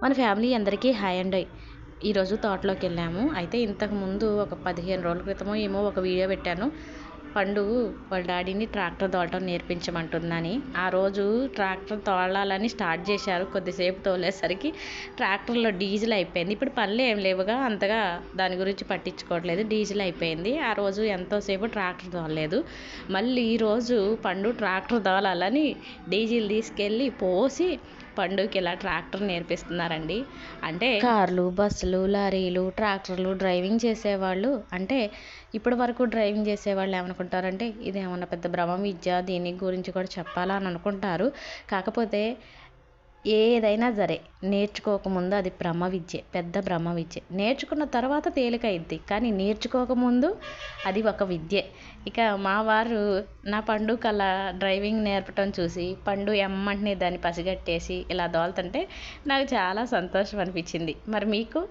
మన ఫ్యామిలీ అందరికీ హాయ్ అండి. ఈరోజు తోటలోకి వెళ్ళాము. అయితే ఇంతకుముందు ఒక 15 రోజుల క్రితమో ఏమో ఒక వీడియో పెట్టాను. పండు వాళ్ళ డాడీని ట్రాక్టర్ తోలటం నేర్పించమంటుందని. ఆ రోజు ట్రాక్టర్ తోలాలని స్టార్ట్ చేశారు. కొద్దిసేపు తోలేసరికి ట్రాక్టర్లో డీజిల్ అయిపోయింది. ఇప్పుడు పనులు ఏం లేవుగా, అంతగా దాని గురించి పట్టించుకోవట్లేదు. డీజిల్ అయిపోయింది. ఆ రోజు ఎంతోసేపు ట్రాక్టర్ తోలలేదు. మళ్ళీ ఈరోజు పండు ట్రాక్టర్ తోలాలని డీజిల్ తీసుకెళ్ళి పోసి పండుకి ఇలా ట్రాక్టర్ నేర్పిస్తున్నారండి. అంటే కార్లు, బస్సులు, లారీలు, ట్రాక్టర్లు డ్రైవింగ్ చేసేవాళ్ళు, అంటే ఇప్పటి వరకు డ్రైవింగ్ చేసేవాళ్ళు ఏమనుకుంటారంటే ఇదేమన్నా పెద్ద బ్రహ్మ విద్య, దీని గురించి కూడా చెప్పాలా అని అనుకుంటారు. కాకపోతే ఏదైనా సరే నేర్చుకోకముందు అది బ్రహ్మ విద్య, పెద్ద బ్రహ్మ విద్య. నేర్చుకున్న తర్వాత తేలికైద్ది, కానీ నేర్చుకోకముందు అది ఒక విద్యే. ఇక మా వారు నా పండుగ అలా డ్రైవింగ్ నేర్పటం చూసి పండు ఎమ్మంటనే దాన్ని పసిగట్టేసి ఇలా దోలుతుంటే నాకు చాలా సంతోషం అనిపించింది. మరి మీకు?